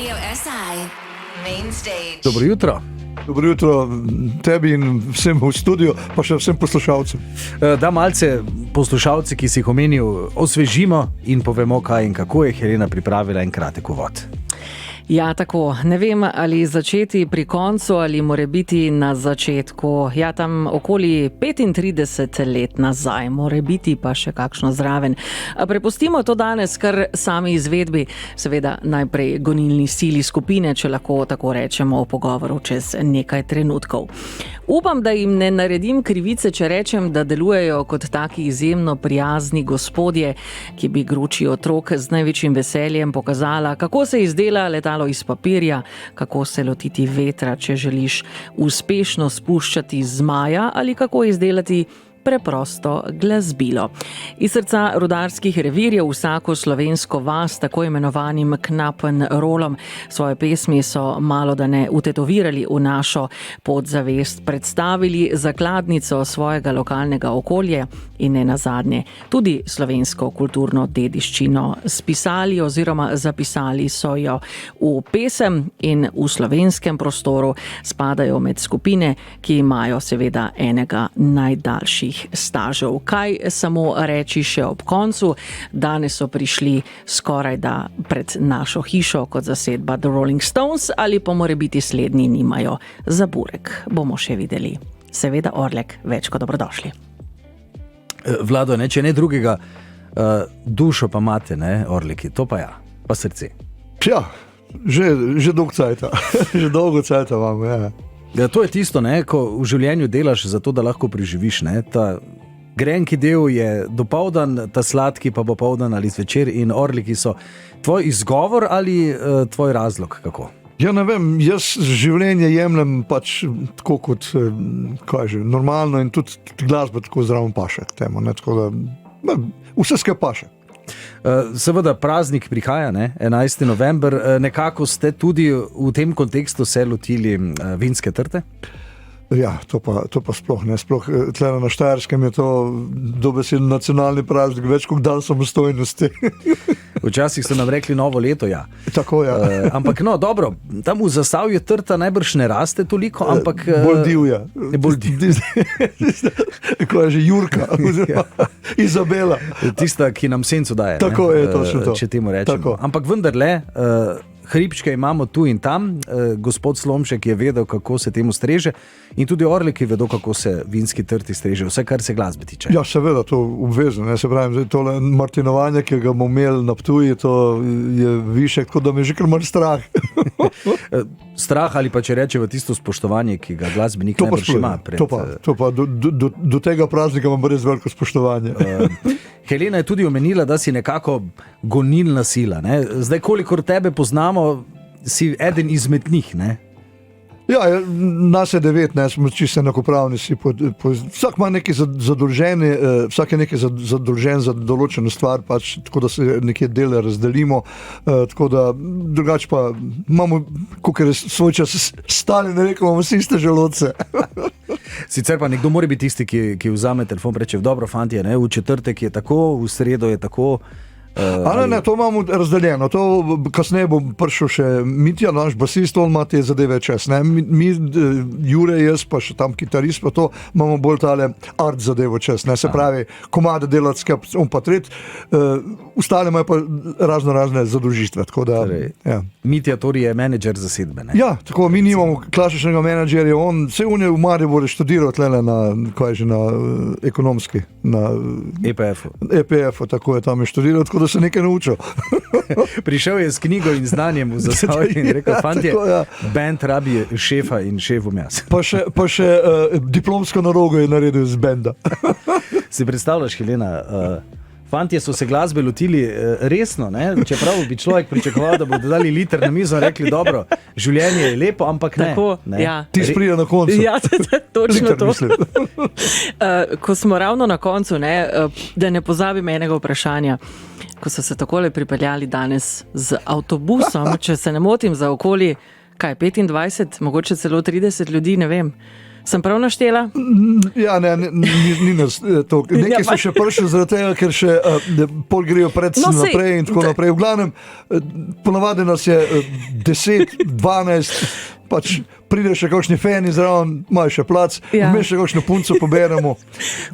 Radio SI Main Stage. Dobro jutro. Dobro jutro tebi in vsem v studiu, pa še vsem poslušalcem. Da malce poslušalci, ki si jih omenil, osvežimo in povemo, kaj in kako je Helena pripravila en kratek uvod. Ja, tako. Ne vem, ali začeti pri koncu ali more biti na začetku. Ja, tam okoli 35 let nazaj, more biti pa še kakšno zraven. Prepustimo to danes kar sami izvedbi, seveda najprej gonilni sili skupine, če lahko tako rečemo, v pogovoru čez nekaj trenutkov. Upam, da jim ne naredim krivice, če rečem, da delujejo kot taki izjemno prijazni gospodje, ki bi gruči otrok z največjim veseljem pokazala, kako se izdela letalo iz papirja, kako se lotiti vetra, če želiš uspešno spuščati zmaja ali kako izdelati preprosto glasbilo. Iz srca rudarskih revirjev vsako slovensko vas tako imenovanim knapen rolom. Svoje pesmi so malodane utetovirali v našo podzavest, predstavili zakladnico svojega lokalnega okolja in ne nazadnje tudi slovensko kulturno dediščino spisali oziroma zapisali so jo v pesem in v slovenskem prostoru spadajo med skupine, ki imajo seveda enega najdaljših stažev. Kaj samo reči še ob koncu? Danes so prišli skoraj da pred našo hišo kot zasedba The Rolling Stones ali pa morebiti slednji nimajo za burek. Bomo še videli. Seveda Orlek, več kot dobrodošli. Vlado, ne, če ne drugega, dušo pa imate, ne, Orleki, to pa ja, pa srce. Ja, že dolgo cajta, že dolgo cajta imam, ja. Ja, to je tisto, ne, ko v življenju delaš zato, da lahko preživiš. Ne. Ta grenki del je dopoldan, ta sladki pa popoldan ali zvečer in Orleki so tvoj izgovor ali tvoj razlog, kako? Ja, ne vem, jaz življenje jemljem pač tako kot, normalno in tudi glasba tako zraven paše k temu, ne, tako da vse skupaj paše. Seveda praznik prihaja, ne? 11. november, nekako ste tudi v tem kontekstu se lotili vinske trte? Ja, to pa sploh ne, sploh tle na Štajerskem je to dobesedno nacionalni praznik, več kot dan samostojnosti. Včasih so nam rekli novo leto, ja. Tako, ja. Ampak no, dobro, tam v Zasavju trta najbrž ne raste toliko, ampak... Bolj divja. Bolj divja. Ko je že Jurka, oziroma Izabela. Tista, ki nam senco daje. Tako je, točno to. Če temu rečemo. Tako. Ampak vendarle... Hribčke imamo tu in tam, gospod Slomšek je vedel, kako se temu streže in tudi Orleki vedo, kako se vinski trti streže, vse kar se glasbe tiče. Ja, seveda, to obvezno, ne, se pravim, tole martinovanje, ki ga bomo imeli na Ptuju, to je višek, tako da me že kar malo strah. Strah ali pa če rečeva tisto spoštovanje, ki ga glasbenik najbrž ima. To pa do tega praznika imam res veliko spoštovanje. Helena je tudi omenila, da si nekako gonilna sila. Ne? Zdaj, kolikor tebe poznamo, si eden izmed njih, ne? Ja, nas je 9, ne, smo čisto enakopravni. Vsak ima nekaj zadolžen, vsak je nekaj zadolžen za določeno stvar, pač, tako da se nekje dele razdelimo, tako da drugače pa imamo, kakor je svoj čas Stalin rekel, imamo vsi iste želodce. Sicer pa nekdo mora biti tisti, ki vzame telefon, reče, dobro, fantje, ne, v četrtek je tako, v sredo je tako. Ne, to imamo razdeljeno. To kasneje bo prišel še Mitja, naš basist, on ima te zadeve čez. Ne? Mi, Jure, jaz pa še tam kitarist, pa to imamo bolj tale art zadevo čez. Ne? Se pravi, komade delati skep, on pa tret, ostale imajo pa razne zadolžitve. Ja. Mitja Tori je menedžer zasedbe, ne? Ja, tako mi nimamo klasičnega menedžerja, on se v Mariboru študiral tlele na ekonomski, na EPF-u, tako je tam je študiral, tako da se nekaj naučil. Prišel je s knjigo in znanjem v Zasavje in rekel, fantje, ja. Band rabi šefa in šef bom jaz. Pa še diplomsko narogo je naredil z benda. Si predstavljaš, Helena, fantje so se glasbe lotili resno, ne? Čeprav bi človek pričakoval, da bodo dali liter na mizo in rekli, dobro, življenje je lepo, ampak ne. Tako, ne? Ja. Ti sprija na koncu. Ja, točno to. Ko smo ravno na koncu, ne, da ne pozabim enega vprašanja. Ko so se takole pripeljali danes z avtobusom, če se ne motim, za okoli, 25, mogoče celo 30 ljudi, ne vem. Sem prav naštela? Ja, ni nas to. Nekaj so še prišli zaradi tega, ker še pol grejo predvsem naprej in tako naprej. V glavnem, ponavadi nas je 10, 12, pač pride še kakšni feni zraven, imajo še plac, vmes še kakšno punco poberemo,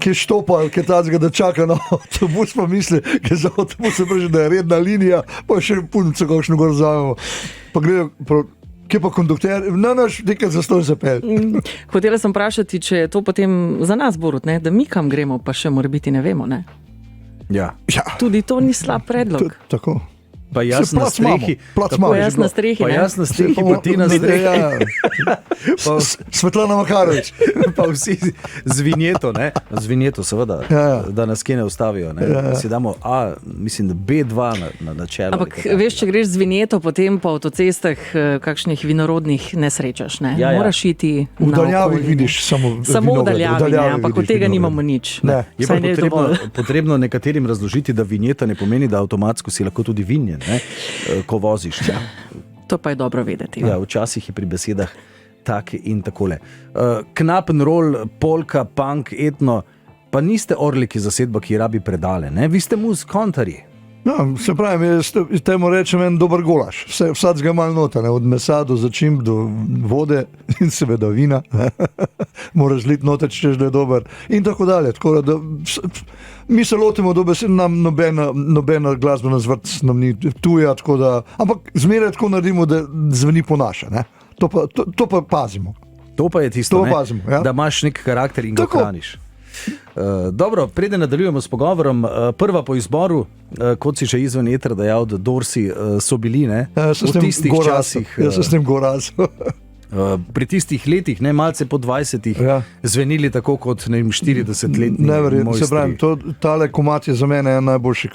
ki je štopa, ki je tacga, da čaka na avtobus, pa misli, ki je za avtobus, da je redna linija, pa še punco kakšno gor vzamemo. Pa grejo Kje pa kondukter, naš nekaj zastoj zapel. Hotela sem vprašati, če je to potem za nas, Borut, ne? Da mi kam gremo, pa še mora biti ne vemo. Ne? Ja. Tudi to ni slab predlog. Tako. Pa jaz na strehi. Pa jaz na strehi, pa ti na strehi. Svetlana Makarovič. Pa vsi z vinjeto, ne? Z vinjeto seveda, da nas kje ne ustavijo. Ne? Si damo mislim, da B2 na čelo. Ampak veš, če greš z vinjeto, potem po avtocestah kakšnih vinorodnih ne srečaš. Ne? Moraš iti v daljavi vidiš samo v daljavi, ampak od tega nimamo nič. Ne. Je pa potrebno nekaterim razložiti, da vinjeta ne pomeni, da avtomatsko si lahko tudi vinjen. Ne? Ko voziš. Ja. To pa je dobro vedeti. Ja, včasih je pri besedah tak in takole. Knappenroll, polka, punk, etno, pa niste Orliki zasedba, ki rabi predale, ne? Vi ste muzkontarji. No, se pravi, temu rečem en dober golaš. Vsak ga malo nota, ne? Od mesa do začimb, do vode in seveda vina. Moraš zliti noter, če je dober. In tako dalje. Tako da, mi se lotimo, da nam nobena glasbena zvrst nam ni tuja, tako da, ampak zmeraj tako naredimo, da zveni po naše. Ne? To pa pazimo. To pa je tisto, pazimo, ja? Da imaš nek karakter in ga hraniš. Dobro, preden nadaljujemo s pogovorom, prva po izboru, kot si že izven etra dejal, da Dorsi so bili, ne? V tistih časih. Jaz sem s tem gorazil. Pri tistih letih, ne, malce po 20-ih, zvenili tako kot 40-letni mojstri. Se pravi, tale komad je za mene najboljši,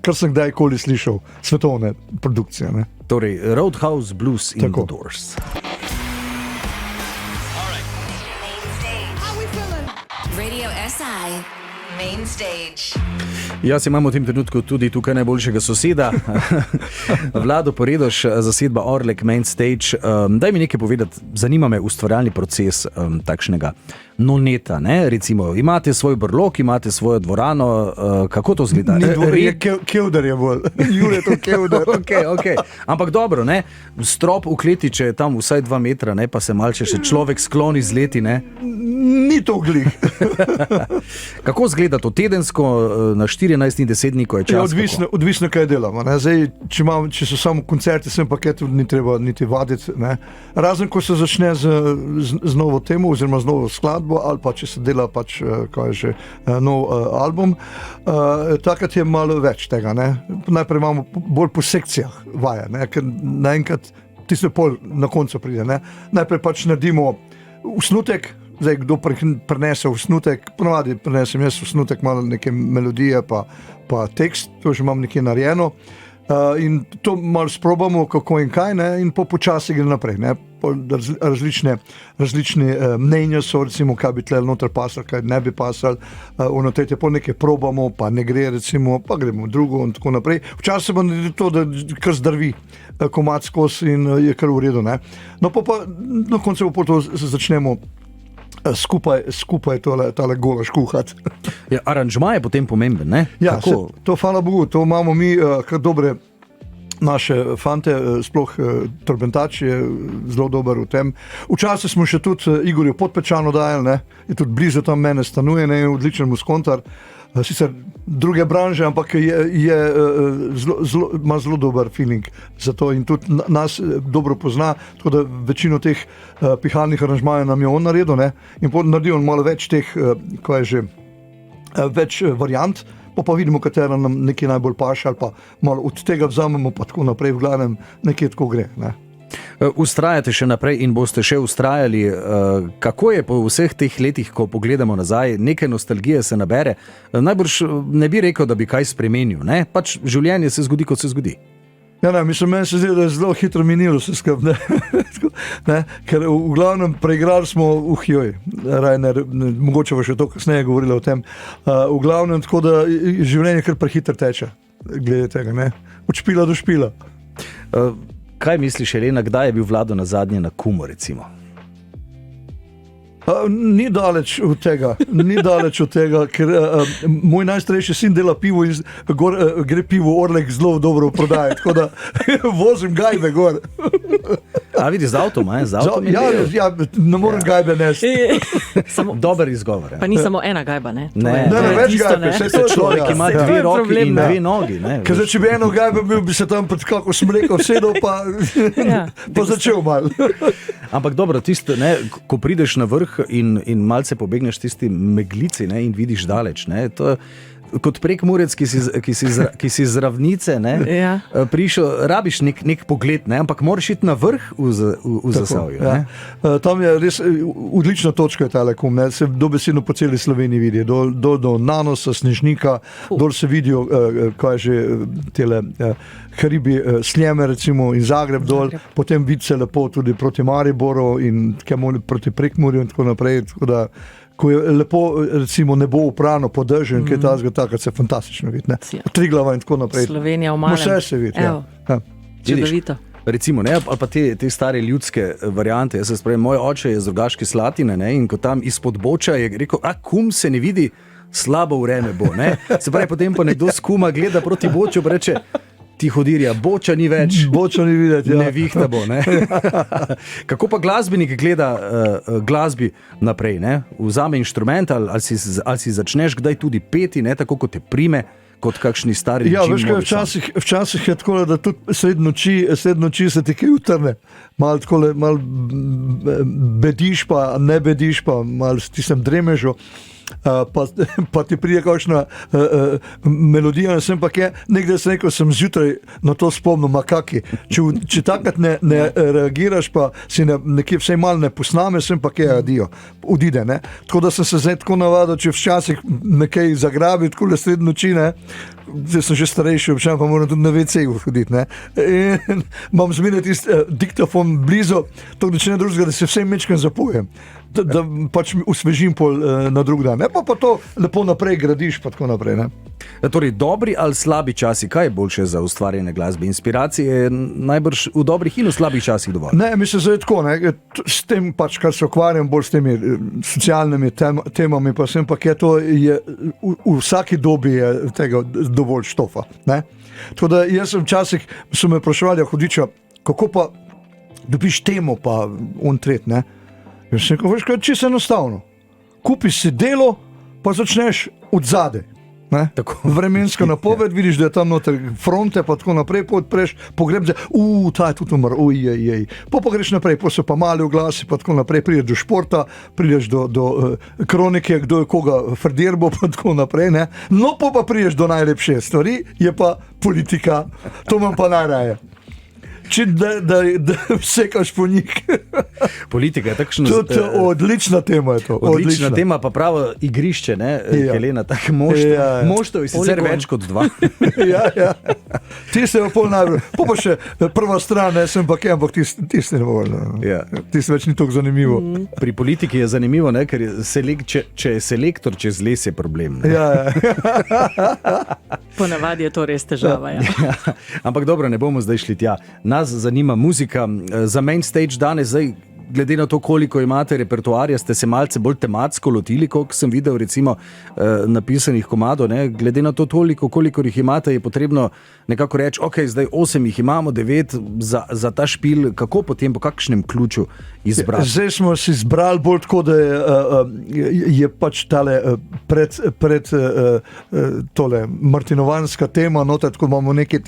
kar sem kdajkoli slišal, svetovne produkcije. Ne? Torej, Roadhouse Blues in The Doors. Radio SI, Main Stage. Jaz imam v tem trenutku tudi tukaj najboljšega soseda, Vlado Poredoš, zasedba Orlek, Main Stage. Daj mi nekaj povedati, zanima me ustvarjalni proces takšnega noneta, ne? Recimo, imate svoj brlog, imate svojo dvorano, kako to zgleda? Kevdar je bolj, Jure to Kevdar. Okay. Ampak dobro, ne? Strop v kleti, če je tam vsaj 2 metra, ne? Pa se malce še človek skloni z leti, ne? Ni to glih. Kako zgleda to tedensko na 14 in 10 dni, ko je čas? Odvisno, kaj delamo. Ne? Zdaj, če so samo koncerti, sem paketu ni treba niti vaditi. Ne? Razen, ko se začne z novo temo oziroma z novo skladbo ali pa če se dela pač, kaj je že, nov album, takrat je malo več tega. Ne? Najprej imamo bolj po sekcijah vaje, ne? Ker naenkrat tisto pol na koncu pride. Ne? Najprej pač naredimo usnutek. Zdaj, kdo prenese usnutek, ponovadi prenesem jaz usnutek, malo neke melodije pa tekst, to že imam nekje narejeno. In to malo sprobamo, kako in kaj, ne? In počasi gre naprej. Ne? Različne mnenja so, recimo, kaj bi tle noter pasal, kaj ne bi pasal, tretje po nekaj probamo, pa ne gre, recimo, pa gremo drugo in tako naprej. Včasih pa naredi to, da kar zdrvi komad skozi in je kar v redu. Ne? No, pa na koncu pa to začnemo skupaj tale golaš kuhati. Ja, aranžma je potem pomemben, ne? Ja, to hvala Bogu, to imamo mi kar dobre naše fante, sploh Trbentač je zelo dober v tem. Včasih smo še tudi Igorju Podpečanu dajali, ne? Je tudi blizu tam mene stanuje, ne? Odličen muskontar. Sicer druge branže, ampak ima zelo dober feeling za to in tudi nas dobro pozna, tako da večino teh pihalnih aranžmajev nam je on naredil, ne? In naredil on malo več teh, več variant, pa vidimo, katera nam nekaj najbolj paše ali pa malo od tega vzamemo pa tako naprej, v glavnem nekaj tako gre, ne? Ustrajate še naprej in boste še ustrajali. Kako je po vseh teh letih, ko pogledamo nazaj, nekaj nostalgije se nabere? Najbrž ne bi rekel, da bi kaj spremenil, ne? Pač življenje se zgodi, kot se zgodi. Ja, ne, mislim, meni se zdi, da je zelo hitro minilo vse skupaj, ne? Ker v glavnem preigrali smo mogoče bo še to kasneje govorila o tem, v glavnem tako, da življenje kar prehitro teče, glede tega, ne? Od špila do špila. Kaj misliš, Elena, kdaj je bil Vlado nazadnje na Kumu, recimo? Ni daleč od tega, ker moj najstarejši sin dela pivo in gre pivo Orlek zelo dobro prodajati, tako da vozim gajbe gor. A vidiš, z avtom, Ja, ne morem gajbe nesti. Dober izgovor. Pa ni samo ena gajba, ne? Ne, več gajbe, To je človek, ki ima To je dve roki problem, in ja. dve nogi. Ne, Ker če bi eno gajbe bil, bi se tam pod kako smreko sedel, pa začel malo. Ampak dobro, ko prideš na vrh in malce pobegneš tisti meglici, ne, in vidiš daleč, ne, to kot Prekmurec, ki si z ravnice, ne, prišel, rabiš nek pogled, ne, ampak moraš iti na vrh v Zasavju. Ja. Tam je res odlična točka, je Telekom, ne, se dobesedno po celi Sloveniji vidi, do Nanosa, Snežnika, dol se vidijo, kaj že tele Hribi, Sljeme recimo in Zagreb dol, potem vidi se lepo tudi proti Mariboru in proti Prekmurju in tako naprej, tako da ko je lepo, recimo, nebo uprano po dežju in kaj tazga, takrat se fantastično vidi, ne? Triglava in tako naprej. Slovenija v malem. Vse se vidi, ja. Čudovito. Recimo, ne, ali pa te stare ljudske variante. Jaz se spomnim, moj oče je z Rogaške Slatine, ne, in ko tam izpod Boča je rekel, kum se ne vidi, slabo vreme bo. Ne. Se pravi, potem pa nekdo s kuma gleda proti Boču, pa reče, ti hodirja, Boča ni več. Boča ni videti, ja. Ne vihta bo, ne. Kako pa glasbenik gleda glasbi naprej, ne? Vzame inštrument ali si začneš kdaj tudi peti, ne, tako kot te prime, kot kakšni stari Ja, Jim veš kaj, Morrison. včasih je tako, da tudi sred noči se ti kaj utrne. Malo bediš pa, ne bediš pa, malo s tistem dremežu. Pa ti prije kakšna melodija, ne sem pa kje, nekdaj sem rekel, sem zjutraj na to spomnil, makaki. Če takrat ne reagiraš, pa si nekje vsej malo ne posname, sem pa kje odide, ne. Tako da sem se zdaj tako navadil, če včasih nekaj zagrabi, tako le sred noči, ne. Zdaj sem že starejši, občasno pa moram tudi na WC-ju hoditi, ne. In imam zmeraj tisti diktafon blizu, tako da če ne drugega, da se vsem mečkam zapojem. Da pač osvežim pol na drug dan. Ne, pa to lepo naprej gradiš, pa tako naprej. Ne. Torej, dobri ali slabi časi, kaj je boljše za ustvarjanje glasbe? Inspiracije je najbrž v dobrih in v slabih časih dovolj. Ne, mislim, da je tako, ne. S tem pač, kar se ukvarjam, bolj s temi socialnimi temami, pa sem pa, to je v vsaki dobi je tega dovolj štofa. Ne. Tako da jaz sem včasih, so me vprašali, Hudiča, kako pa dobiš temo, pa on tret, ne. Jaz sem rekel, veš kaj, čisto enostavno. Kupiš si delo, pa začneš od zadaj. Vremenska napoved, vidiš, da je tam noter fronte, pa tako naprej, pa odpreš, pogreb, ta je tudi umr, Pa greš naprej, pa so pa mali oglasi, pa tako naprej, prideš do športa, prideš do kronike, kdo je koga frdirbo, pa tako naprej, ne. No, pa prideš do najlepše stvari, je pa politika, to imam pa najraje. Da vsekaš po njih. Politika je takšno... Odlična tema je to. Odlična tema, pa pravo igrišče, ne, Helena, tako moštov je sicer več kot dva. Ja. Tiste je pa najbolj. Pa še prva stran, ne, sem pa kaj, ampak tiste ne bolj. Tiste več ni tako zanimivo. Pri politiki je zanimivo, ne, ker če je selektor čez les, je problem. Ne. Ponavadi je to res težava, ja. Ampak dobro, ne bomo zdaj šli tja. Nas zanima muzika. Za main stage danes, zdaj, glede na to, koliko imate repertoarja, ste se malce bolj tematsko lotili, koliko sem videl, recimo, napisanih komadov, ne? Glede na to toliko, koliko jih imate, je potrebno nekako reči, ok, zdaj 8 jih imamo, 9 za ta špil, kako potem, po kakšnem ključu izbrati? Zdaj smo si izbrali bolj tako, da je pač tale pred tole martinovanska tema noter, tako imamo nekaj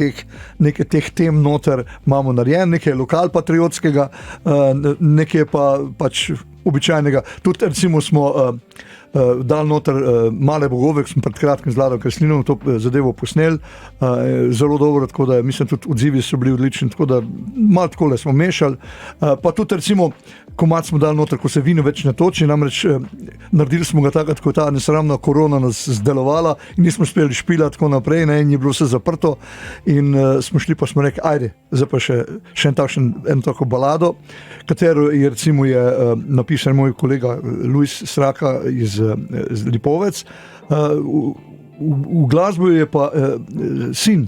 teh tem noter, imamo narejen, nekaj lokalpatriotskega, nekaj pa pač običajnega. Tudi recimo smo dal noter Male bogove, ki smo pred kratkim z Ladom Kreslinom to zadevo posneli, zelo dobro, tako da mislim, tudi odzivi so bili odlični, tako da malo takole smo mešali, pa tudi recimo komad smo dali noter, ko se vino več ne toči, namreč naredili smo ga takrat, ko je ta nesramna korona nas zdelovala in nismo uspeli špila tako naprej, ne, in je bilo vse zaprto in smo šli, pa smo rekli, ajde, zdaj pa še eno tako balado, katero je recimo napisal moj kolega Luis Sraka iz Lipovec. V glasbo je pa sin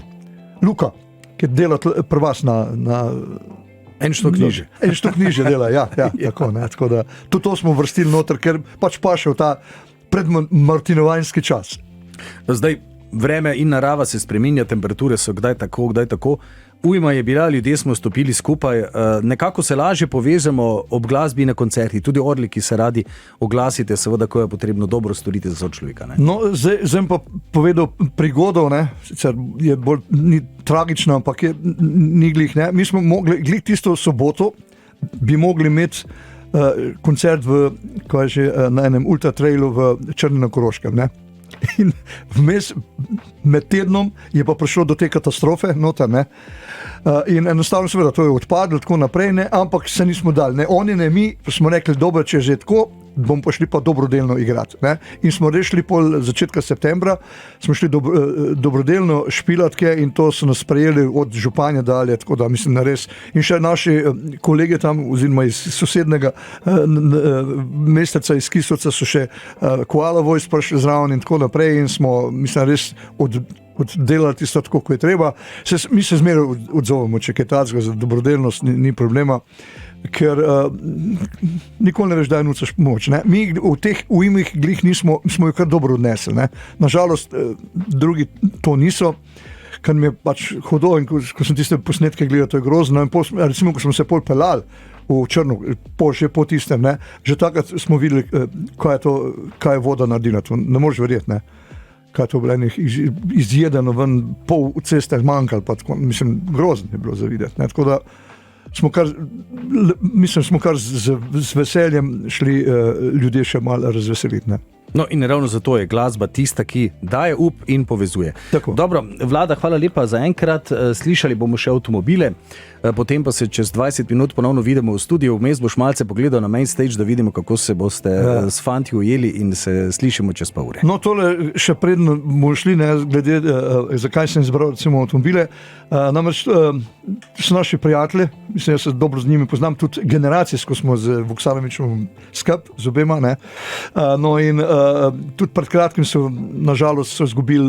Luka, ki dela pri vas na En štok niže. En štok niže dela, ja. Tako, ne, tako da, tudi to smo vrstili noter, ker pač paše v ta predmartinovanjski čas. Zdaj, vreme in narava se spreminja, temperature so kdaj tako. Ujma je bila, ljudje smo stopili skupaj, nekako se lažje povezamo ob glasbi na koncerti, tudi orliki se radi oglasite, seveda, ko je potrebno dobro storiti za sočloveka. No, zdaj pa povedal prigodo, ne, sicer je bolj ni tragično, ampak ni glih, ne. Mi smo mogli, glih tisto soboto, bi mogli imeti koncert na enem ultra trailu v Črni na Koroškem, ne. In vmes med tednom je pa prišlo do te katastrofe noter, ne. In enostavno seveda to je odpadlo tako naprej, ne, ampak se nismo dali, ne oni, ne mi, smo rekli, dobro, če že tako, bomo pa šli pa dobrodelno igrati, ne. In smo rešili pol začetka septembra, smo šli dobrodelno špilatke in to so nas sprejeli od županja dalje, tako da mislim, da res. In še naši kolege tam, oziroma iz sosednega mesteca iz Kisovca so še Koala Voice prišli zraven in tako naprej in smo, mislim, res oddelali tisto tako, ko je treba. Mi se zmeraj odzovemo, če kaj tacga za dobrodelnost, ni problema, ker nikoli ne veš, da je nucaš pomoč. Ne? Mi v teh ujmih glih smo jo kar dobro odnesli. Ne? Nažalost, drugi to niso, kar mi je pač hudo in ko sem tiste posnetke gledal, to je grozno. In recimo, ko smo se pol pelali v Črno, že po tistem, ne? Že takrat smo videli, kaj je voda naredila. To ne moreš verjeti, ne? Kaj to bilo izjedeno ven, pol ceste manjkalo, pa tako, mislim, grozno je bilo za videti. Ne? Tako da smo kar z veseljem šli ljudje še malo razveseliti. Ne? No in ravno zato je glasba tista, ki daje up in povezuje. Tako. Dobro, Vlada, hvala lepa za enkrat. Slišali bomo še avtomobile, potem pa se čez 20 minut ponovno vidimo v studiu. Vmes boš malce pogledal na main stage, da vidimo, kako se boste s fanti ujeli in se slišimo čez pol ure. No, tole še predno bomo šli, ne, glede, zakaj sem izbral recimo avtomobile. Namreč so naši prijatelji, mislim, jaz se dobro z njimi poznam, tudi generacijsko smo z Vuksanovičem skup, z obema, ne. No in tudi pred kratkim so nažalost izgubili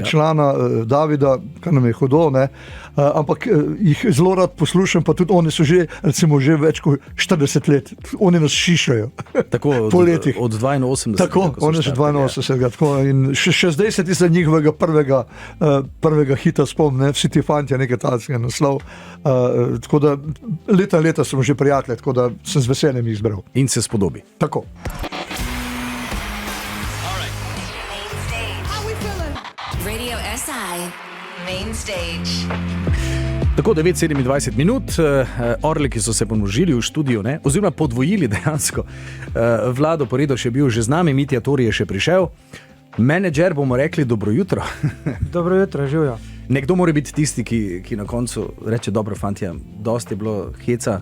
člana Davida, kar nam je hudo, ne. Ampak jih zelo rad poslušam, pa tudi oni so že, recimo, že več kot 40 let. Oni nas šišajo. Tako, po letih. Od 82. Tako, oni so 82. Tako, in še zdaj se ti za njihovega prvega hita spomnim, vsi ti fantje, nekaj tacega naslov. Tako da leta smo že prijatelji, tako da sem z veseljem jih izbral. In se spodobi. Tako. Radio SI Main Stage. Tako 9:27 minut, orliki so se pomnožili v studiu, ne? Oziroma podvojili dejansko. Vlado Poredoš je bil že z nami, Mitja Tori je še prišel. Menedžer bomo rekli dobro jutro. Dobro jutro, živijo. Nekdo mora biti tisti, ki na koncu reče, dobro fantje, dosti je bilo heca,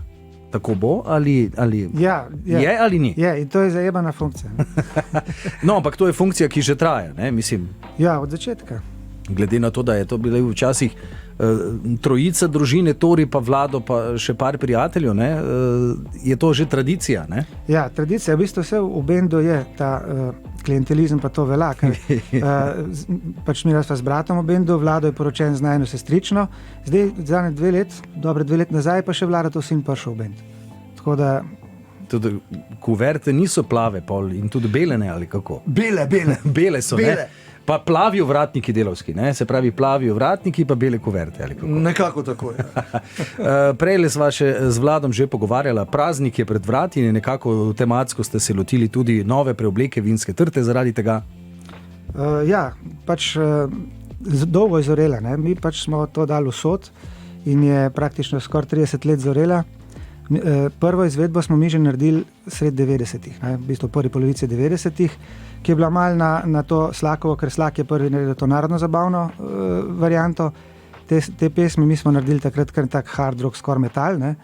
tako bo ali Ja. je ali ni? Je, in to je zajebana funkcija. No, ampak to je funkcija, ki že traja, ne? Mislim, Ja, od začetka. glede na to, da je to bilo včasih trojica družine, Tori pa Vlado pa še par prijateljev, ne? Je to že tradicija, ne? Ja, tradicija, v bistvu vse v bendu je ta klientelizem, pa to velja, ker pač mi sva s bratom v bendu, Vlado je poročen z najino sestrično, zdaj zadnje 2 let, dobre 2 let nazaj, pa še Vlada to sin prišel v bend. Tako da Tudi kuverte niso plave pol in tudi bele ne, ali kako? Bele. Bele so, Bele. ne? Pa plavi ovratniki delavski, ne? Se pravi plavi ovratniki pa bele kuverte, ali kako? Nekako tako je. Prejle sva še z Vladom že pogovarjala, praznik je pred vrati in nekako tematsko ste se lotili tudi nove preobleke vinske trte zaradi tega. ja, pač dolgo je zorela, ne? Mi pač smo to dali v sod in je praktično skoraj 30 let zorela. Prvo izvedbo smo mi že naredili sred 90-ih, v bistvu prvi polovici 90-ih, ki je bila malo na to Slakovo, ker Slak je prvi naredil to narodno zabavno varianto. Te pesmi mi smo naredili takrat kar tak hard rock, skoraj metal, ne?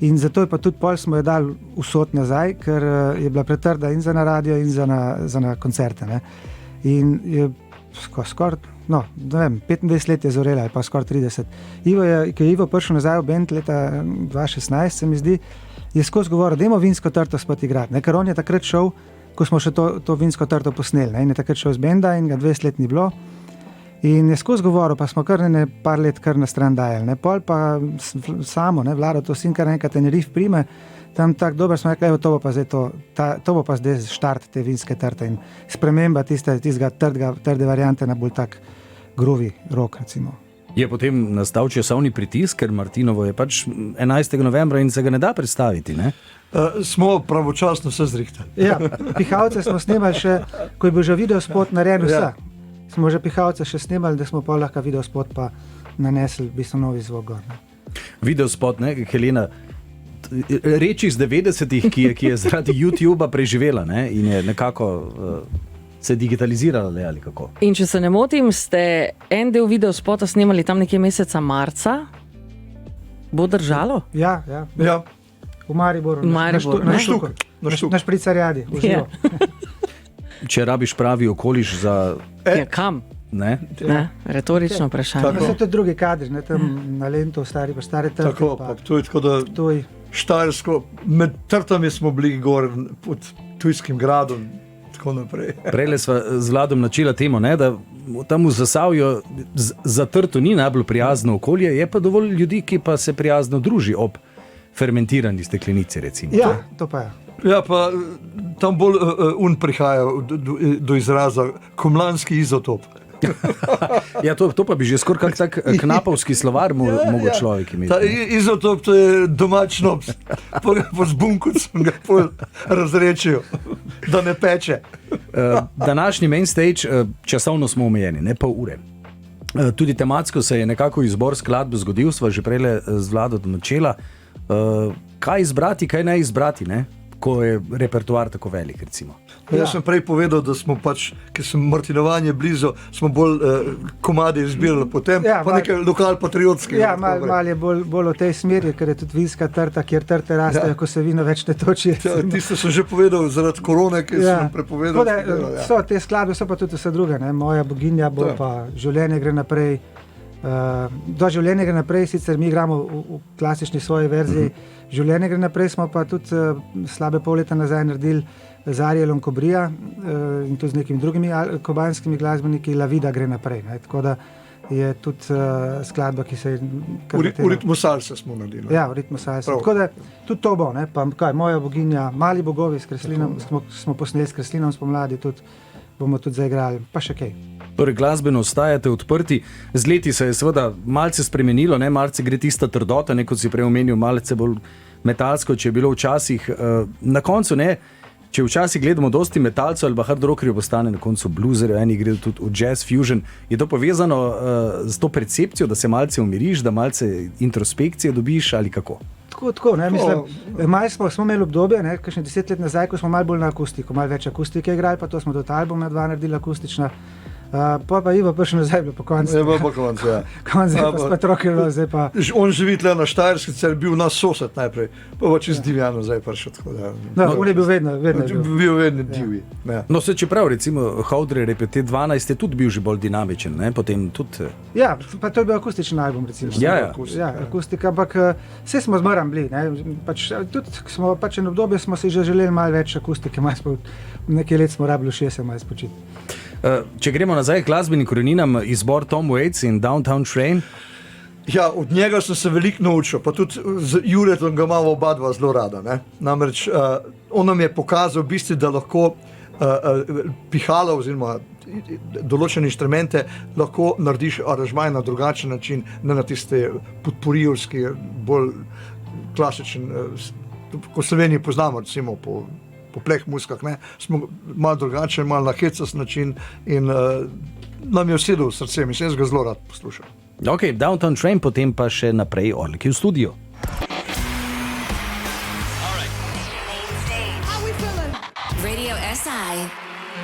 In zato je pa tudi pol smo jo dali v sod nazaj, ker je bila pretrda in za na radio in za na koncerte, ne? In je skoraj, no, ne vem, 25 let je zorela, ali pa skoraj 30. Ko je Ivo prišel nazaj v band leta 2016, se mi zdi, je skozi govoril, dajmo vinsko trto spet igrati, ne? Ker on je takrat šel, ko smo še to vinsko trto posneli, ne? In je takrat šel z benda in ga 20 let ni bilo. In je skozi govoril, pa smo kar ne par let kar na stran dajali. Ne. Pol pa samo, ne, Vlado, to sin kar enkrat Tenerife prime, tam tako dober smo rekli, to bo pa zdaj štart te vinske trte in sprememba tistega trde variante na bolj tak grovi rok, recimo. Je potem nastal časovni pritisk, ker Martinovo je pač 11. novembra in se ga ne da predstaviti, ne? Smo pravočasno se zrihtali. Ja, Pihalce smo snemali še, ko je bil že videospot narejen vse. Ja. Smo že Pihalce še snemali, da smo pa lahko videospot pa nanesli v bistvu novi zvok gor. Ne. Videospot, ne, Helena, reči iz 90-ih, ki je zaradi YouTubea preživela, ne, in je nekako se digitalizirala, ali kako. In če se ne motim, ste en del videospota snemali tam nekje meseca marca. Bo držalo? Ja. Ja. V Mariboru. Maribor, ne? Na štuk. Na špricarjadi. Ja. Če rabiš pravi okoliš za... Ja, kam? Ne? Ne? Retorično vprašanje. Tako. So tudi drugi kadri, ne, tam na Lentu, stare trte. Tako, pa to je tako, da Tuj. Štajersko, med trtami smo bili gor pod Tujskim gradom, tako naprej. Prejle sva z Vladom načela temo, ne, da tam v Zasavju za trto ni najbolj prijazno okolje, je pa dovolj ljudi, ki pa se prijazno druži ob fermentirani steklenici, recimo. Ja, to pa je. Ja, pa tam bolj prihaja do izraza komlanski izotop. Ja, to pa bi že skoraj kak tak knapovski slovar mogel človek imeti. Ta izotop, to je domač nops. Po zbunku sem ga pol razrečil, da ne peče. Današnji main stage, časovno smo omejeni, ne pol ure. Tudi tematsko se je nekako izbor skladb zgodil, sva že prejle z Vlado do načela. Kaj izbrati, kaj ne izbrati, ne? Ko je repertoar tako velik, recimo. Jaz sem prej povedal, da smo pač, ker sem Martinovanje blizu, smo bolj komade izbirali potem, pa nekaj lokal patriotskega. Ja, mal je bolj v tej smeri, ker je tudi vinska trta, kjer trte rastejo, ko se vino več ne toči. Ja, tisto sem že povedal zaradi korone, ki sem prepovedal. So te skladbe, so pa tudi vse druge, ne? Moja boginja bo pa Življenje gre naprej. Do Življenje gre naprej, sicer mi igramo v klasični svoji verziji. Življenje gre naprej smo pa tudi slabe pol leta nazaj naredili z Arielom Kobrija in tudi z nekimi drugimi kubanskimi glasbeniki. La vida gre naprej, ne? Tako da je tudi skladba, ki se je... V ritmu salse smo naredili. Ja, v ritmu salse. Tako da tudi to bo, ne? Pa kaj, Moja boginja, Mali bogovi s Kreslinom, smo posneli s Kreslinom spomladi, tudi bomo tudi zaigrali, pa še kaj. Torej, glasbeno ostajate odprti, z leti se je seveda malce spremenilo, ne, malce gre tista trdota, ne, kot si prej omenil, malce bolj metalsko, če je bilo včasih, na koncu ne, če včasih gledamo dosti metalcev ali pa hard rockerjev, postane na koncu bluzerjev, eni gredo tudi v jazz fusion, je to povezano z to percepcijo, da se malce umiriš, da malce introspekcije dobiš ali kako? Tako, ne, mislim, smo imeli obdobje, ne, kakšne 10 let nazaj, ko smo malo bolj na akustiko, malo več akustike igrali, pa to smo tudi album na 2 naredili akustična. Pa Ivo prišel nazaj, bilo po koncu. Je bilo po koncu, ja. Konec pa spet rokilo, zdaj pa... On živi tle na Štajerski, cer bil nas sosed najprej, pa čez Divjano zdaj prišel. No, on je bil vedno divji. Ja. No, se čeprav, recimo, Houdre Repete 12 je tudi bil že bolj dinamičen, ne, potem tudi... Ja, pa to je bil akustičen album, recimo. Ja, akustika, ampak vse smo zmaram bili, ne, pač tudi smo, pač en obdobje smo si že želeli malo več akustike, nekaj let smo rabili še malo spočiti. Če gremo nazaj k glasbenim koreninam, izbor Tom Waits in Downtown Train. Ja, od njega sem se veliko naučil, pa tudi z Juretom ga imamo oba dva zelo rada. Ne? Namreč on nam je pokazal v bistvu, da lahko pihala oziroma določene inštrumente lahko narediš aranžmaj na drugačen način, ne na tiste podporijevski, bolj klasičen, ko v Sloveniji poznamo recimo po pleh muskah, ne, smo malo drugačen, malo na hecas način in nam je vsedel v srce, mislim, jaz ga zelo rad poslušam. Ok, Downtown Train, potem pa še naprej Orliki v studiu. Radio SI,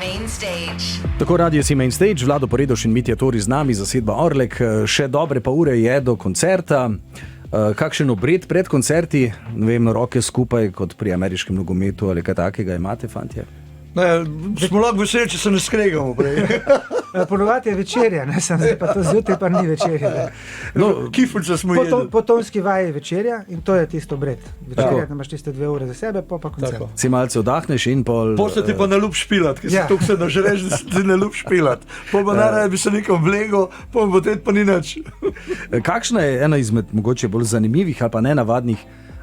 Main Stage. Tako Radio SI Main Stage, Vlado Poredoš in Mitja Tori z nami, zasedba Orlek, še dobre pa ure je do koncerta. Kakšen obred pred koncerti, ne vem, roke skupaj kot pri ameriškem nogometu ali kaj takega imate, fantje? Ne, smo lahko veseli, če se ne skregamo prej. Ponovadi je večerja, ne sem zdaj pa to zjutraj, pa ni večerja. No, kifulca smo jedli. Po tonski vaji je večerja in to je tisto obred. Večerja, da imaš tiste 2 ure za sebe, pa koncert. Tako. Si malce vdahneš in pol... Pol se ti pa ne ljub špilat, ker Ja. si tukaj se nažreš, da se ti ne ljub špilat. Pol pa najraje bi se nekam vlegel, pol bo tret pa ni nič. Kakšna je ena izmed mogoče bolj zanimivih ali pa nenavadnih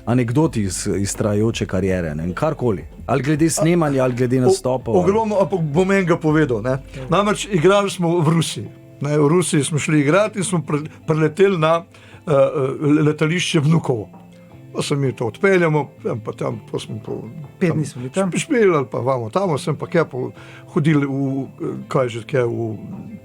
anekdot iz trajajoče kariere, ne? Karkoli. Ali glede snemanja, ali glede nastopov. Ogromno, ampak bom enega povedal. Ne. Namreč igrali smo v Rusiji. Ne, v Rusiji smo šli igrati in smo preleteli na letališče Vnukovo. Pa se mi to odpeljamo, pa tam pa smo po... 5 dni smo bili tam. Špilali, pa vamo tamo, sem pa kje hodili v, kaj že, kje v...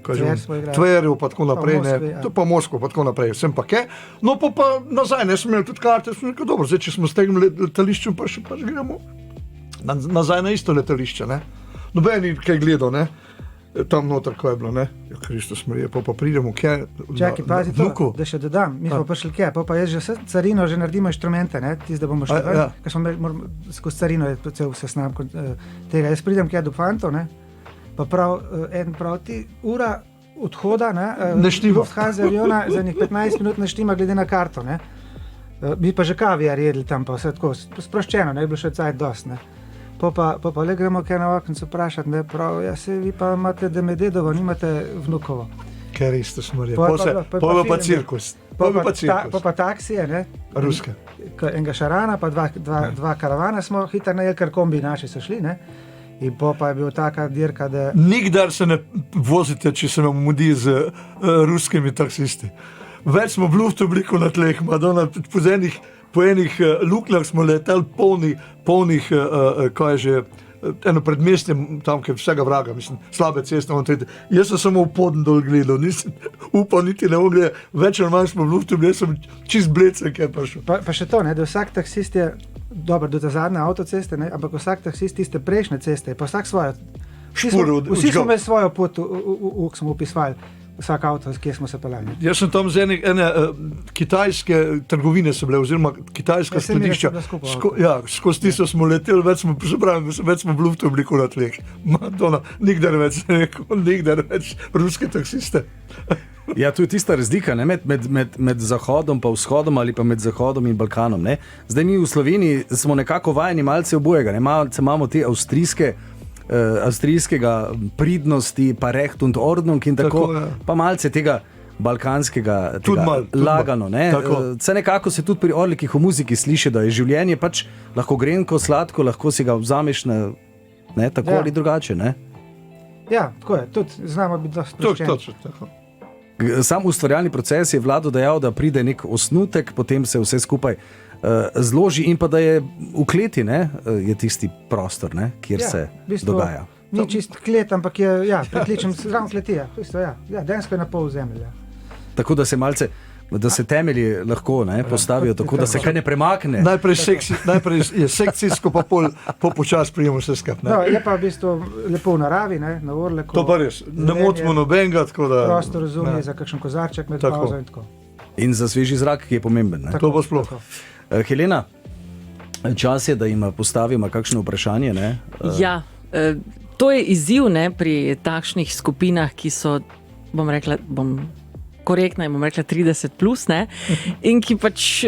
Tver smo igrali. Tverju, pa tako naprej, Moskvi, ja. to pa Moskvo, pa tako naprej, sem pa kje. No pa nazaj, ne smo imeli tudi karte, smo rekel, dobro, zdaj, če smo stegnili letališče, pa še pač gremo nazaj na isto letališče, ne. Noben ni kaj gledal, ne. Tam noter, ko je bilo, ne. Ja, Kristus Marija, pa pridemo kje? Čakaj, pazi to, Vnuku. da še dodam. Mi smo prišli kje, pa jaz že vse carino, že naredimo inštrumente, ne, tisti, da bomo šli ven, ja. ker smo imeli, skozi carino je cel seznam tega. Jaz pridem kje do fantov, ne, pa prav ti ura odhoda, Ne štima. Lufthansa aviona za njih 15 minut ne štima glede na karto, ne. Mi pa že kavijar jedli tam, pa vse tako sproščeno, ne, je bilo še cajt dost, ne. Pa le gremo kaj na oknico vprašati, ne, prav, ja se vi pa imate Demededovo, nimate Vnukovo. Kristus Marija, Pa- pa pa cirkus. Pa pa cirkus. Pa taksije, ne, Ruske. enega šarana, pa dva karavana smo hitro najeli, ker kombi naši so šli, ne. In pa je bil taka dirka, da Nikdar se ne vozite, če se vam mudi z ruskimi taksisti. Več smo v luftobliku na tleh, Madonna, po enih luknjah smo leteli polnih, kaj je že, eno predmestje, tam, kjer vsega vraga, mislim, slabe ceste. Jaz sem samo v poden dol gledal, nisem upal niti ne ogledal, več ali manj smo v luftobliku, jaz sem čist blecek je prišel. Pa še to, ne, da vsak taksist je, dobro, do te zadnje avtoceste, ne, ampak vsak taksist tiste prejšnje ceste, pa vsak svojo. Špuro Vsi smo imeli svojo pot, smo upisvali, vsak avto, kje smo se peljali. Jaz sem tam z ene kitajske trgovine so bile, oziroma kitajska Ja, saj mi skladišča. smo bili skupaj. Ja, skozi tisto smo leteli, več smo v luftobliku na tleh. Madonna, nikdar več ruske taksiste. Ja, tu je tista razlika, ne, med Zahodom pa vzhodom ali pa med Zahodom in Balkanom. Ne. Zdaj mi v Sloveniji smo nekako vajeni malce obojega, ne. Malce imamo te avstrijskega pridnosti, pa Recht und Ordnung in tako, Tako, ja. pa malce tega balkanskega, Tudi tega malo. lagano. Ne. Tako. Se nekako se tudi pri Orlikih v muziki sliši, da je življenje pač lahko grenko, sladko, lahko si ga vzameš na, ne, tako Ja. ali drugače. Ne. Ja, tako je, tudi znamo biti dosti sproščeni. Točno tako. Sam ustvarjalni proces je Vlado dejal, da pride nek osnutek, potem se vse skupaj zloži in pa da je v kleti, ne, je tisti prostor, ne, kjer se v bistvu dogaja. Ni čist klet, ampak je, ja, prekličem zraven kletija, v bistvu, ja, dejansko je na pol zemlje. Tako da se malce, da se temelji lahko, ne, postavijo tako, da se kaj ne premakne. Najprej je sekcijsko, pa po počas prijemo vse skupaj. No, je pa v bistvu lepo v naravi, ne, na Orleku. To pa res, ne motimo nobenega, tako da... Prostor razumi ne. za kakšen kozarček med Tako. pauzo in tako. In za sveži zrak, ki je pomemben. Ne. To pa sploh. Tako. Helena, čas je, da jim postavimo kakšno vprašanje. Ne. Ja, to je izziv, ne, pri takšnih skupinah, ki so, bom rekla, korektna, bom rekla 30 plus, ne, in ki pač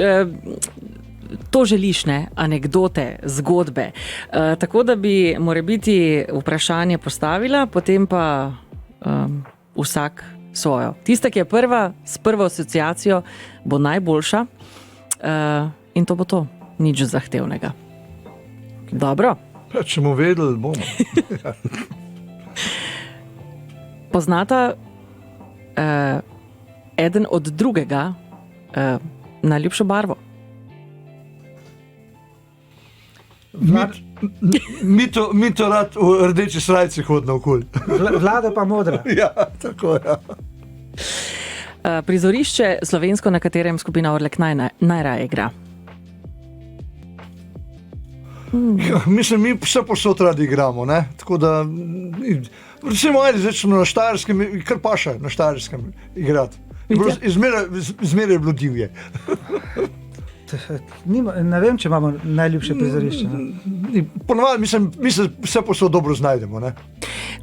to želiš, ne, anekdote, zgodbe. Tako da bi morebiti vprašanje postavila, potem pa vsak svojo. Tista, ki je prva, s prvo asociacijo, bo najboljša in to bo to, nič zahtevnega. Dobro. Ja, če bomo vedeli, bomo. Poznata eden od drugega najljubšo barvo? Mi to rad v rdeči srajci hodimo okoli. Vlada pa modra. Ja, tako je. Prizorišče slovensko, na katerem skupina Orlek najraje igra? Ja, mislim, mi vse posod radi igramo, ne? Tako da, recimo, ajde, zdaj smo na Štajerskem, kar paša na Štajerskem igrati. Zmeraj je bilo divje. Ne vem, če imamo najljubše prizorišče. Ne? Ponovadi mi se vse posod dobro znajdemo. Ne?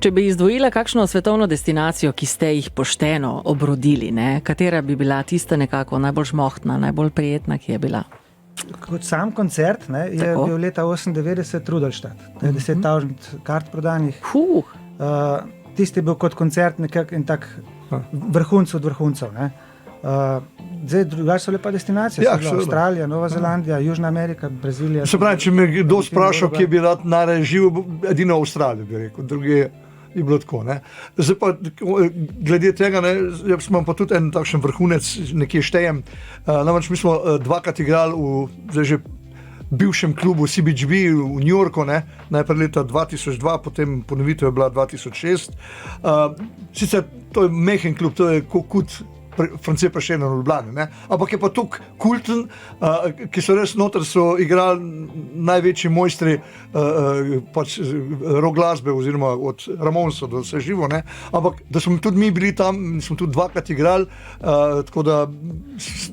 Če bi izdvojila kakšno svetovno destinacijo, ki ste jih pošteno obrodili, ne? Katera bi bila tista nekako najbolj žmohtna, najbolj prijetna, ki je bila? Kot sam koncert je bil leta 1998 Rudolstadt. 10.000 kart prodanih. Tisti je bil kot koncert nekak in tak vrhunc od vrhuncev. Zdaj, drugače so lepa destinacije. Avstralija, Nova Zelandija, Južna Amerika, Brazilija. Se pravi, če me kdo sprašal, kje bi rad najraje živel, edino v Avstraliji bi rekel, druge je bilo tako. Ne? Zdaj pa, glede tega, jaz imam pa tudi en takšen vrhunec, nekje štejem. Namreč mi smo dvakrat igrali v zdaj že bivšem klubu CBGB v New Yorku, najprej leta 2002, potem ponovitev je bila 2006. Sicer to je mehen klub, to je kot France Prešeren v Ljubljani, ampak je pa tukaj kulten, ki so res noter, so igrali največji mojstri pač rock glasbe, oziroma od Ramonsa do vse živo, ampak da smo tudi mi bili tam, smo tudi dvakrat igrali, tako da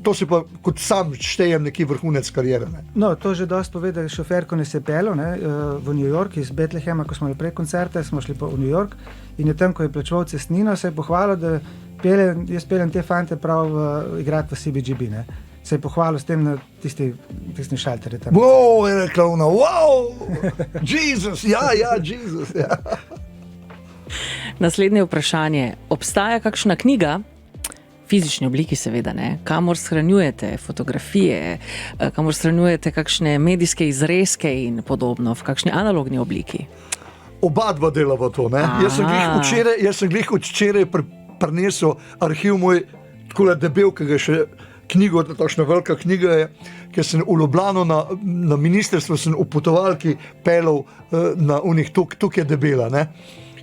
to se pa kot sam štejem neki vrhunec karijere. No, to že dosti pove, da šofer, ko nas je pelil v New York iz Betlehema, ko smo imeli prej koncerte, smo šli pa v New York in je tam, ko je plačeval cestnino, se je pohvalil, da jaz peljem te fante prav igrati v CBGB. Se je pohvalil s tem na tisti šalter. Wow, je rekla ona, wow, Jesus, ja, Jesus. Ja. Naslednje vprašanje. Obstaja kakšna knjiga, fizični obliki seveda, kamor shranjujete fotografije, kamor shranjujete kakšne medijske izrezke in podobno, v kakšni analogni obliki? Oba dva delava to. Jaz sem glih včeraj prinesel arhiv moj, tako debel, ki ga še knjigo, takšna velika knjiga je, ker sem v Ljubljano na ministrstvo sem v potovalki pelal na unih, tukaj je debela.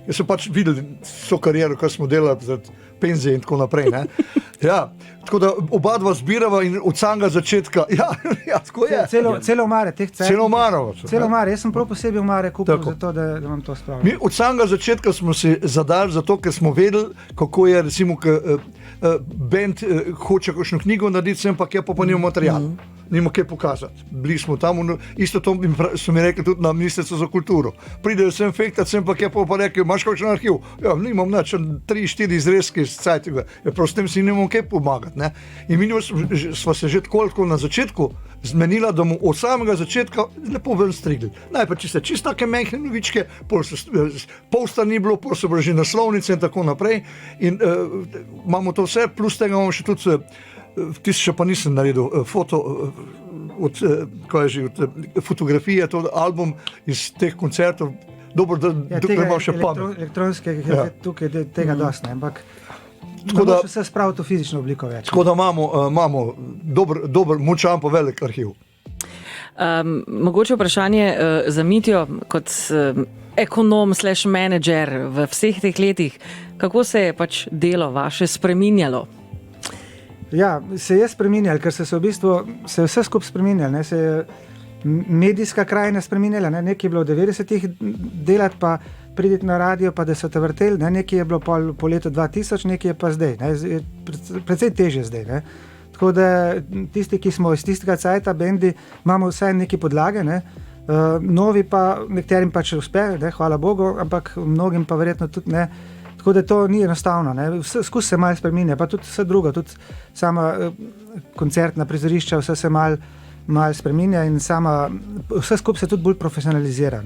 Jaz sem pač videl so kariero, kar smo delali za penzije in tako naprej. Ja, tako da oba dva zbirava in od samega začetka, ja, tako je. Celo omare teh cel. Celo omare. Celo omare, jaz sem prav posebej omare kupil za to, da vam to spravim. Mi od samega začetka smo se zadali zato, ker smo vedeli, kako je recimo, band hoče kakšno knjigo narediti, sem pa kje pa nima material. Nima kaj pokazati. Bili smo tam, isto to so mi rekli tudi na Ministrstvo za kulturo. Pridejo sem fektat, sem pa kje pa rekel, imaš kakšen arhiv? Ja, nimam nič, 3-4 izrezke iz cajtega. Ja, prav s tem si nimam kaj pomagati. In mi smo se že tako na začetku zmenila, da mu od samega začetka lepo ven strigli. Najprej čisto take mehne novičke, pol strani bilo, pol so bile že naslovnice in tako naprej. In imamo to vse, plus tega imamo še tudi tisto še pa nisem naredil, fotografije, to album iz teh koncertov, dobro, da imam še pamet. Elektronskega, tukaj tega dosti, ampak ne boš vse spraviti v fizično obliko več. Tako da imamo dober, močan pa velik arhiv. Mogoče vprašanje za Mitjo, kot ekonom / menedžer v vseh teh letih, kako se je pač delo vaše spreminjalo? Ja, se je spreminjalo, ker se v bistvu vse skupaj spreminjalo. Se je medijska krajina spreminjala, nekaj je bilo v 90-ih delati, pa priditi na radio, pa da so te vrteli, nekaj je bilo po letu 2000, nekaj je pa zdaj. Precej težje zdaj. Tako da tisti, ki smo iz tistega cajta, bendi, imamo vsaj neke podlage, novi pa, nekaterim pač uspe, hvala Bogu, ampak mnogim pa verjetno tudi ne. Tako da to ni enostavno, skozi se malo spreminja, pa tudi vse drugo, tudi sama koncertna prizorišča, vse se malo spreminja in vse skupaj se tudi bolj profesionalizira,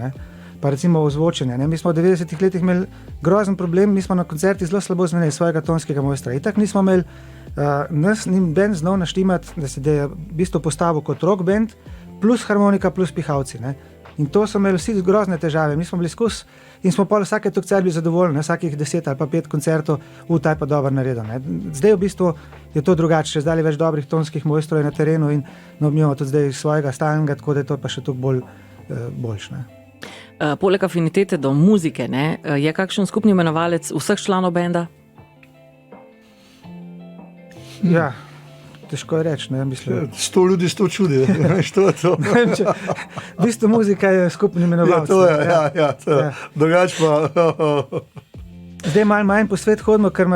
pa recimo ozvočenje. Mi smo v 90-ih letih imeli grozen problem, mi smo na koncerti zelo slabo zmenili svojega tonskega mojstra. Itak nismo imeli nas ni band znal naštimati, da se je v bistvu postavil kot rock band, plus harmonika, plus pihavci. In to so imeli vsi grozne težave, mi smo bili skozi in smo pa vsake tukaj bili zadovoljni, vsakih 10 ali pa 5 koncertov, taj pa dobro naredil. Zdaj v bistvu je to drugače, zdaj več dobrih tonskih mojstrov je na terenu in imamo tudi zdaj svojega stalnega, tako da je to pa še toliko boljše. Poleg afinitete do muzike, je kakšen skupni imenovalec vseh članov benda? Ja, težko je reči, mislim. 100 ljudi, 100 čudi, što je to? V bistvu muzika je skupni imenovalec. Ja, to je, ja. Drugač pa... Zdaj malo manj po svet hodimo, ker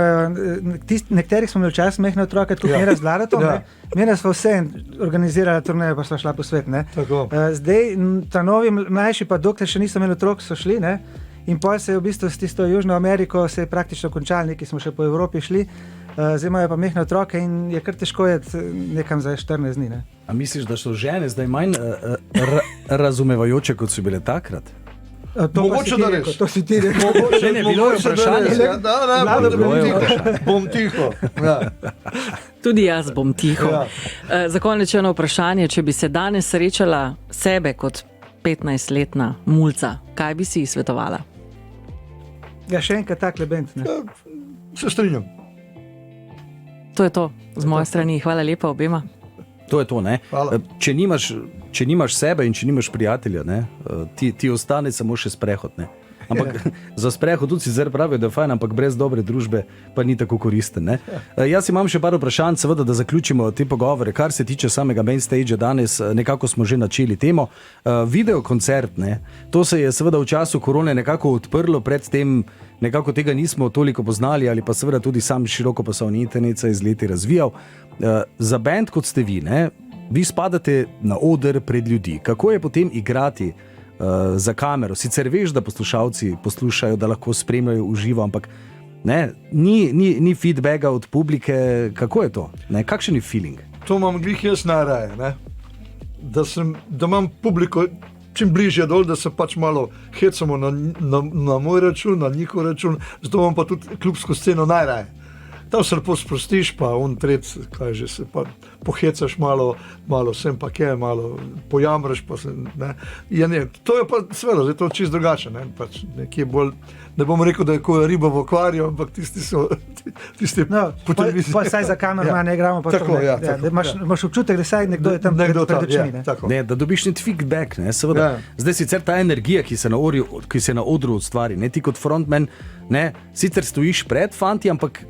nekateri smo imeli čas, mehne otroke, tako mi razgledamo. Mi smo vse organizirali turneje, pa smo šla po svet. Zdaj ta novi mlajši, pa dokler še niso imeli otrok, so šli. Ne? In pol se je v bistvu s tisto Južno Ameriko se je praktično končali, neki smo še po Evropi šli. Zdaj imajo pa mehne otroke in je kar težko jeti nekam za 14 dni. Ne? A misliš, da so žene zdaj manj razumevajoče, kot so bile takrat? Mogoče da res. To si ti rekel. Še ne bilo je vprašanje. Bom tiho. Tudi jaz bom tiho. Za konec eno vprašanje, če bi se danes srečala sebe kot 15-letna mulca, kaj bi si ji svetovala? Ja, še enkrat tak lebent. Se strinjam. To je to z moje strani. Hvala lepa obema. To je to, ne? Če nimaš sebe in če nimaš prijatelja, ne? Ti ostane samo še sprehod. Ne? Ampak za sprehod tudi sicer pravijo, da je fajn, ampak brez dobre družbe pa ni tako koristen. Ne? Jaz imam še par vprašanj, seveda, da zaključimo te pogovore. Kar se tiče samega main stage danes, nekako smo že načeli temo. Videokoncert, ne? To se je seveda v času korone nekako odprlo, predtem nekako tega nismo toliko poznali ali pa seveda tudi sam širokopasovni internet se je z leti razvijal. Za band kot ste vi, ne? Vi spadate na oder pred ljudi. Kako je potem igrati za kamero? Sicer veš, da poslušalci poslušajo, da lahko spremljajo v živo, ampak ne, ni feedbacka od publike. Kako je to? Ne? Kakšen je feeling? To imam glih jaz najraje, ne? Da imam publiko čim bližje dol, da se pač malo hecamo na moj račun, na njihov račun, zato imam pa tudi klubsko sceno najraje. Tam se lepo sprostiš, pa kaj že se pa pohecaš malo sem pa kje, malo pojamraš, pa se, ne. Ja, ne, to je pa seveda, zdaj to čisto drugače, ne, pač nekje bolj, ne bom rekel, da je kot riba v akvariju, ampak tisti po televiziji. Pa saj za kamero ne igramo, pa tako, da imaš občutek, da saj nekdo je tam pred očmi. Ne, da dobiš nek feedback, ne, seveda. Zdaj sicer ta energija, ki se na odru ustvari, ne, ti kot frontman, ne, sicer stojiš pred fanti, ampak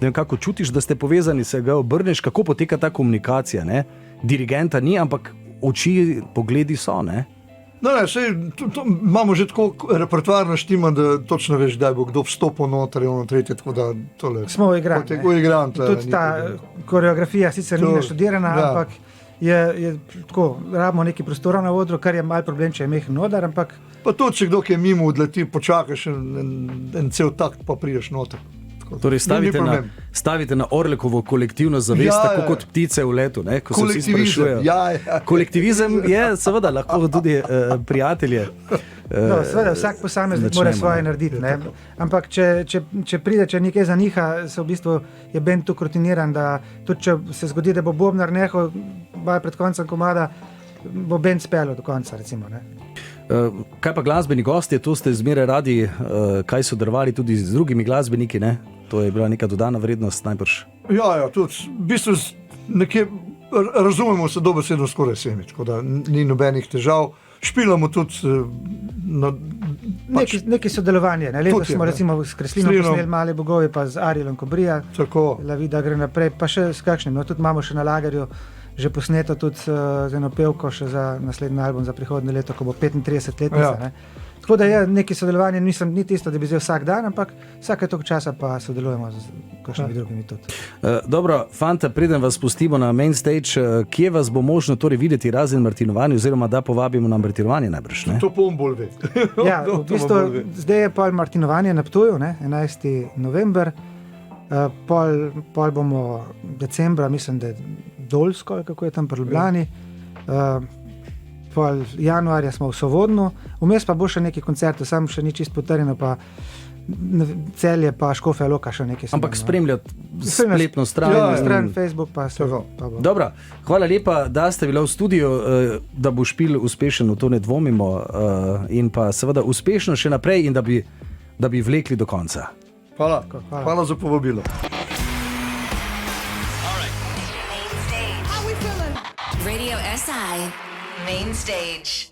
nekako čutiš, da ste povezani, se ga obrneš, kako poteka ta komunikacija, ne? Dirigenta ni, ampak oči, pogledi so, ne? Ne, imamo že tako repertoarno štima, da točno veš, da bo kdo vstopil noter, ono tretje, tako da tole. Smo uigran. Tudi ta koreografija sicer ni naštudirana, ampak je tako, rabimo neki prostora na odru, kar je mal problem, če je mehen oder, ampak... Pa tudi, če kdo, ki je mimo odleti, počakaš en cel takt, pa priješ noter. Torej stavite na Orlekovo kolektivno zavest, tako kot ptice v letu, ne? Ko se vsi sprašujejo. Kolektivizem je seveda lahko tudi prijatelje. Seveda, vsak posameznik mora svoje narediti. Ne? Ampak če nekaj zaniha, se v bistvu je bend tukaj rutiniran, da tudi če se zgodi, da bo bobnar nehal pred koncem komada, bo bend speljal do konca, recimo. Ne? Kaj pa glasbeni gostje, to ste zmeraj radi, kaj sodelovali tudi z drugimi glasbeniki, ne? To je bila neka dodana vrednost najbrž. Ja, tudi v bistvu nekje razumemo se dobesedno skoraj vsemi, tako da ni nobenih težav. Špilamo tudi neki sodelovanje. Letos smo recimo s Kreslinom posneli Male bogovi, pa z Arielom Kobrija. Tako. La vida gre naprej, pa še s kakšnim. No, tudi imamo še na lagerju že posneto tudi z eno pevko še za naslednji album za prihodnje leto, ko bo 35-letnica. Ja. Tako da je neki sodelovanje, ni tisto, da bi zdaj vsak dan, ampak vsake toliko časa pa sodelujemo z kakšnimi drugimi tudi. Dobro, fanta, preden vas pustimo na main stage, kje vas bo možno torej videti razen martinovanje, oziroma da povabimo na martinovanje najbrž, ne? To bom bolj ve. Ja, v bistvu zdaj je pol martinovanje na Ptuju, ne? 11. november, pol bomo decembra, mislim, da je Dolsko, kako je tam pri Ljubljani, pol januarja smo v Sovodnu, vmes pa bo še neki koncerti, sam še ni čisto potrjeno, pa Celje pa Škofja Loka še nekaj. Ampak spremljati spletno stran, Facebook pa se bo. Dobro, hvala lepa, da ste bila v studiu, da bo špil uspešen, v to ne dvomimo, in pa seveda uspešno še naprej in da bi vlekli do konca. Hvala za povabilo. Radio SI Main Stage.